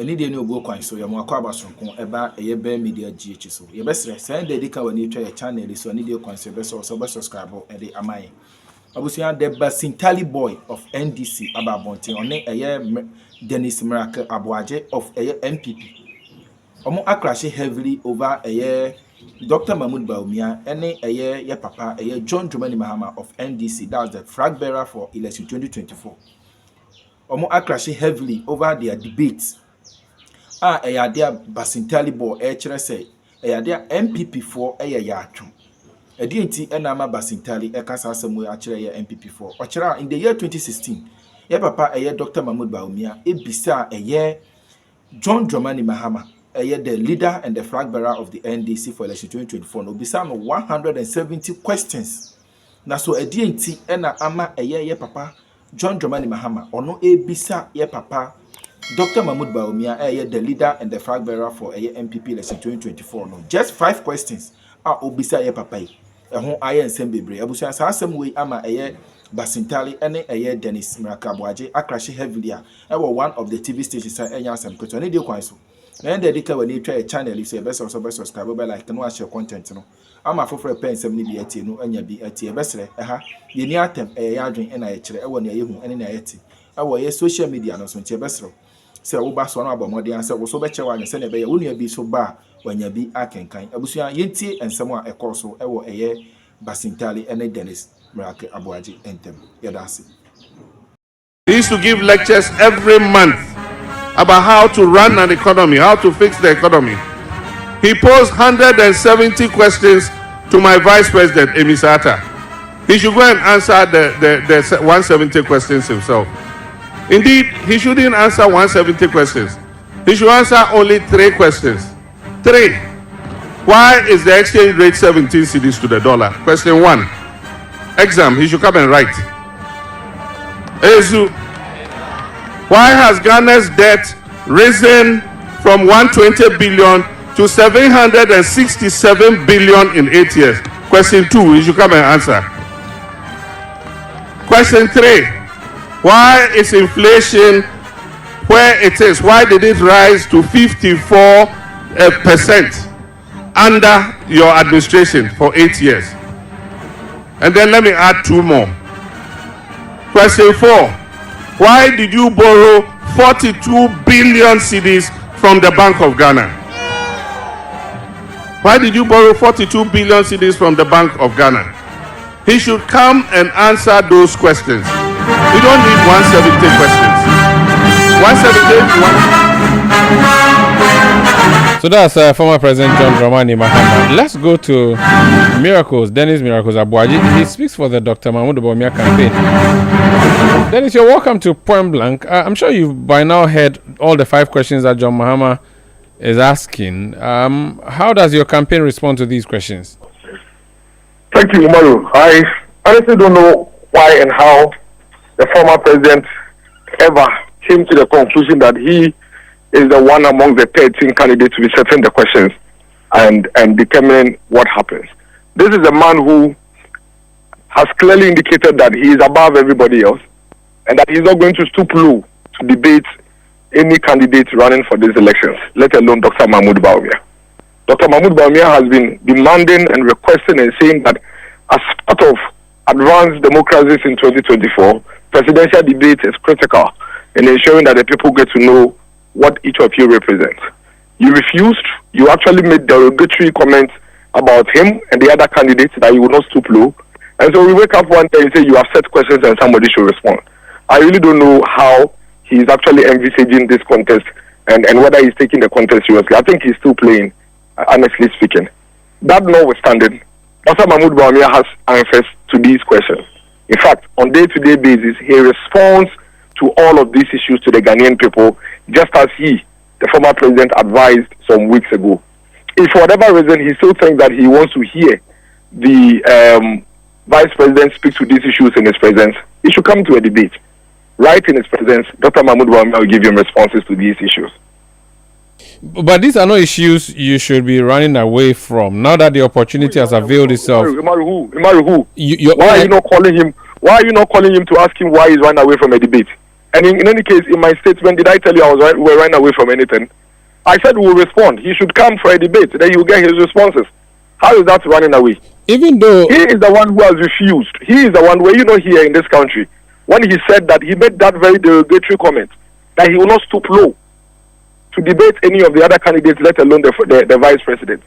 any day no go kwan so ya mo akwa abasonko eba eyebe media GH so ye besre send the dika wani twa channel so any day kwan so be subscribe e dey amaye abusia the Basintale boy of NDC ababonten one eye Dennis Miracle Aboagye of MPP omo akrashe heavily over Dr. MahamaBawu ene ye papa John Dramani Mahama of NDC, that's the flag bearer for election 2024. Omo akrashe heavily over their debates. Their Basintale boy chere say their MPP for ya atwum. Enti enama Basintale kasa asem we akere ye MPP for. Ochera in the year 2016, ye papa Dr. MahamaBawu ebisa John Dramani Mahama the leader and the flag bearer of the NDC for election 2024 no bisa no 170 questions. Na so enti ena ama ye papa John Dramani Mahama ono ebisa ye papa Dr. MahamaBawu the leader and the flag bearer for MPP election 2024 no just 5 questions obisa ye papa ho aye nsem bebre abusia sa asem we ama Basintale ene Dennis Miracle Aboagye akrashe heavily one of the TV stations enya asem kweto ne dey kwan so and the dika when you try a channel, you say best also subscribe, like no watch your content. No, I'm a for a pen 70 BT, no, and you be at your best. You near them a yardring and I chere, I want you and I our social media, no, so your best. So, Ubas one about more answer was so better one and send a bay, wouldn't you be so bad when you be acting kind. Abusia Yenti and someone a course so Basintale and Dennis Miracle Aboagye and them. Yeah, that's it. He used to give lectures every month about how to run an economy, how to fix the economy. He posed 170 questions to my vice president, Emisata. He should go and answer the 170 questions himself. Indeed, he shouldn't answer 170 questions. He should answer only 3 questions. 3. Why is the exchange rate 17 cedis to the dollar? Question 1. Exam, he should come and write. Ezu. Why has Ghana's debt risen from 120 billion to 767 billion in 8 years? Question 2, you should come and answer. Question 3, why is inflation where it is? Why did it rise to 54% under your administration for 8 years? And then let me add 2 more. Question 4. Why did you borrow 42 billion cedis from the Bank of Ghana? Why did you borrow 42 billion cedis from the Bank of Ghana? He should come and answer those questions. You don't need 170 questions. 170. So that's former President John Dramani Mahama. Let's go to Dennis Miracles Aboagye. He speaks for the Dr. MahamaBawu campaign. Dennis, you're welcome to Point Blank. I'm sure you've by now heard all the 5 questions that John Mahama is asking. How does your campaign respond to these questions? Thank you, Umaru. I honestly don't know why and how the former president ever came to the conclusion that he is the one among the 13 candidates to be setting the questions and determining what happens. This is a man who has clearly indicated that he is above everybody else and that he's not going to stoop low to debate any candidate running for these elections, let alone Dr. MahamaBawu. Dr. MahamaBawu has been demanding and requesting and saying that as part of advanced democracies in 2024, presidential debate is critical in ensuring that the people get to know what each of you represents. You refused. You actually made derogatory comments about him and the other candidates that you would not stoop low. And so we wake up one day and say you have set questions and somebody should respond. I really don't know how he's actually envisaging this contest and whether he's taking the contest seriously. I think he's still playing, honestly speaking. That notwithstanding, Dr. MahamaBawu has answers to these questions. In fact, on day-to-day basis, he responds to all of these issues to the Ghanaian people, just as he, the former president, advised some weeks ago. If for whatever reason he still thinks that he wants to hear the vice president speak to these issues in his presence, he should come to a debate. Right in his presence, Dr. MahamaBawu will give him responses to these issues. But these are not issues you should be running away from. Now that the opportunity has availed itself. Who? Why are you not calling him? Why are you not calling him to ask him why he's running away from a debate? And in any case, in my statement, did I tell you we're running away from anything? I said we'll respond. He should come for a debate. Then you will get his responses. How is that running away? Even though he is the one who has refused. He is the one where here in this country, when he said that he made that very derogatory comment that he will not stoop low to debate any of the other candidates, let alone the vice president.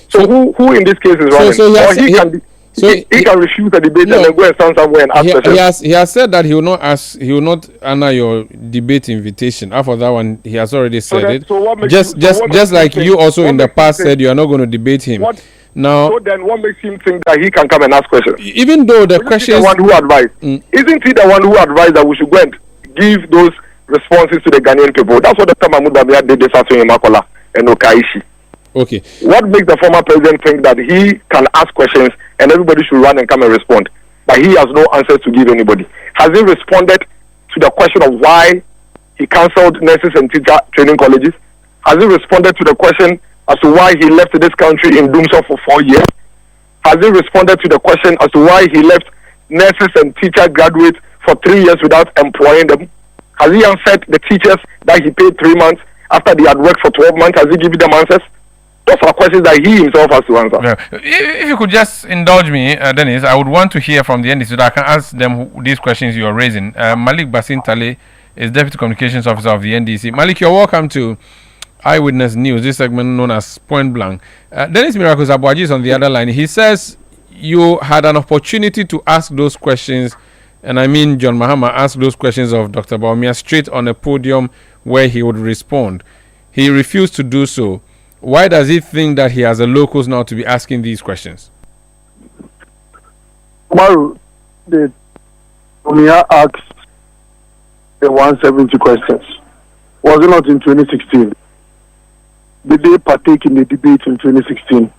So who in this case is running? He can refuse the debate and then go and stand somewhere and ask questions. He has said that he will not honor your debate invitation. After that one, he has already said it. Just like you also in the past said you are not going to debate him. So then what makes him think that he can come and ask questions? Even though the questions... Isn't he the one who advised? Isn't he the one who advised that we should go and give those responses to the Ghanaian people? That's what Dr. Mahmoud Bawumia did this afternoon in Makola and Okaishi. Okay. What makes the former president think that he can ask questions and everybody should run and come and respond, but he has no answers to give anybody? Has he responded to the question of why he cancelled nurses and teacher training colleges? Has he responded to the question as to why he left this country in Doomsor for 4 years? Has he responded to the question as to why he left nurses and teacher graduates for 3 years without employing them? Has he answered the teachers that he paid 3 months after they had worked for 12 months? Has he given them answers? Those are questions that he himself has to answer. Yeah. If you could just indulge me, Dennis, I would want to hear from the NDC so that I can ask them these questions you are raising. Malik Basintale is Deputy Communications Officer of the NDC. Malik, you're welcome to Eyewitness News, this segment known as Point Blank. Dennis Miracles Aboagye is on the other line. He says you had an opportunity to ask those questions, and I mean John Mahama asked those questions of Dr. Bawumia straight on a podium where he would respond. He refused to do so. Why does he think that he has the locals now to be asking these questions? Maru, the Bawumia asked the 170 questions. Was it not in 2016? Did they partake in the debate in 2016?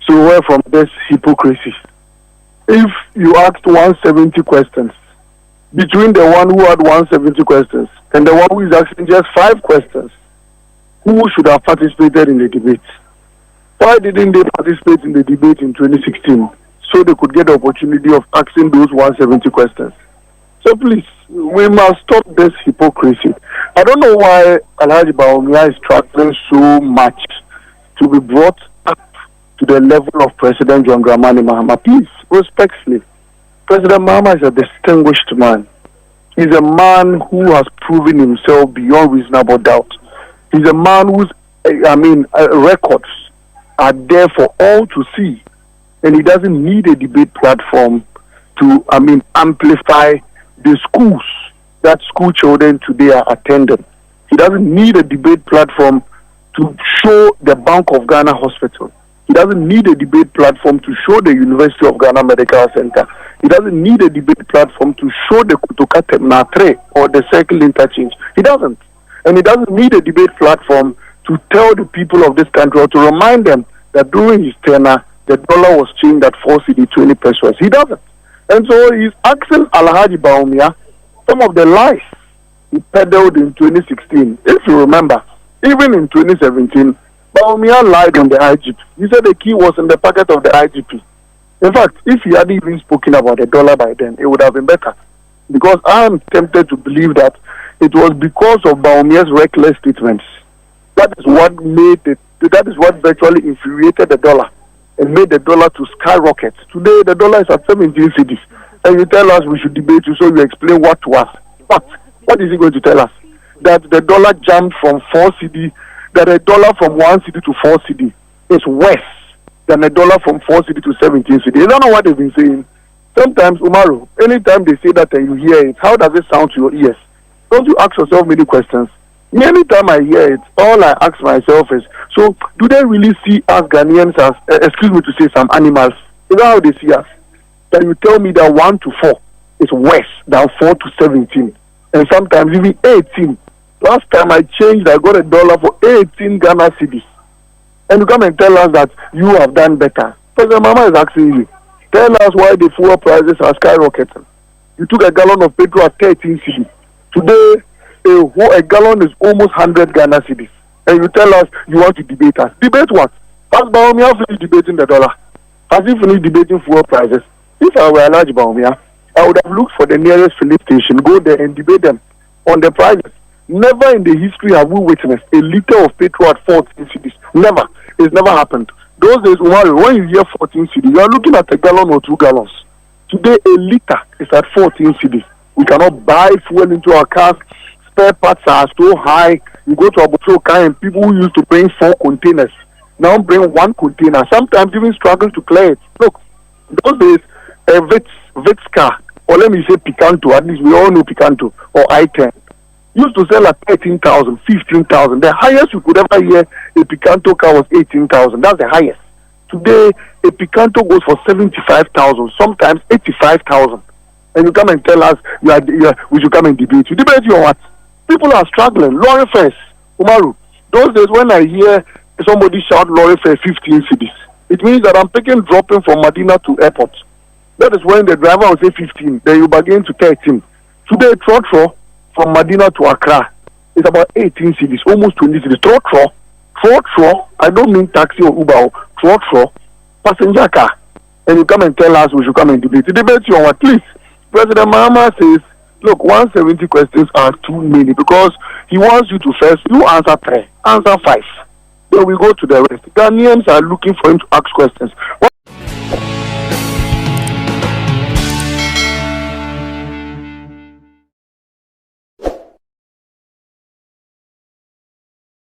So where from this hypocrisy? If you asked 170 questions, between the one who had 170 questions and the one who is asking just 5 questions, who should have participated in the debate? Why didn't they participate in the debate in 2016 so they could get the opportunity of asking those 170 questions? So please, we must stop this hypocrisy. I don't know why Alhaji Bawumia is struggling so much to be brought up to the level of President John Dramani Mahama. Please, respectfully, President Mahama is a distinguished man. He's a man who has proven himself beyond reasonable doubt. He's a man whose, records are there for all to see. And he doesn't need a debate platform to, amplify the schools that school children today are attending. He doesn't need a debate platform to show the Bank of Ghana Hospital. He doesn't need a debate platform to show the University of Ghana Medical Center. He doesn't need a debate platform to show the Kutuka Terminal 3 or the Circle Interchange. He doesn't. And he doesn't need a debate platform to tell the people of this country or to remind them that during his tenure, the dollar was changed at 4 cedi 20 pesos. He doesn't. And so he's asking Alhaji Bawumia some of the lies he peddled in 2016. If you remember, even in 2017, Bawumia lied on the IGP. He said the key was in the pocket of the IGP. In fact, if he hadn't even spoken about the dollar by then, it would have been better. Because I am tempted to believe that it was because of Bawumia's reckless statements. That is what virtually infuriated the dollar and made the dollar to skyrocket. Today, the dollar is at 17 cedis. And you tell us we should debate you, so you explain what to us. What is he going to tell us? That the dollar jumped from 4 cedi, that a dollar from 1 cedi to 4 cedi is worse than a dollar from 4 cedi to 17 cedi. You don't know what they've been saying. Sometimes, Umaru, anytime they say that and you hear it, how does it sound to your ears? Don't you ask yourself many questions? Anytime I hear it, all I ask myself is, so do they really see us Ghanaians as, excuse me to say, some animals? Is that how they see us? That you tell me that 1 to 4 is worse than 4 to 17, and sometimes even 18. Last time I changed, I got a dollar for 18 Ghana cedis. And you come and tell us that you have done better. President Mahama is asking you, tell us why the fuel prices are skyrocketing. You took a gallon of petrol at 13 cedis. Today, a gallon is almost 100 Ghana cedis. And you tell us you want to debate us. Debate what? Has Bawumia finished debating the dollar? Has he finished debating fuel prices? If I were Alhaji Bawumia, I would have looked for the nearest filling station, go there and debate them on the prices. Never in the history have we witnessed a liter of petrol at 14 cities. Never. It's never happened. Those days, when you hear 14 cities, you are looking at a gallon or 2 gallons. Today, a liter is at 14 cities. We cannot buy fuel into our cars. Spare parts are so high. You go to Aboagye and people who used to bring 4 containers now bring 1 container. Sometimes even struggle to clear it. Look, those days, a Vitz car, or let me say Picanto, at least we all know Picanto, or I-10, used to sell at 13,000, 15,000. The highest you could ever hear a Picanto car was 18,000. That's the highest. Today, a Picanto goes for 75,000, sometimes 85,000. And you come and tell us we should come and debate. You debate you on what? People are struggling. Lorry fares, Umaru. Those days when I hear somebody shout lorry fare 15 cities, it means that I'm dropping from Medina to airport. That is when the driver will say 15, then you bargain to 13. Today, trotro from Medina to Accra is about 18 cities, almost 20 cities. Trotro, I don't mean taxi or Uber, trotro, passenger car. And you come and tell us we should come and debate. The debate you on what? Please, President Mahama says, look, 170 questions are too many because he wants you to first, you answer 3, answer 5. Then we go to the rest. Ghanaians are looking for him to ask questions.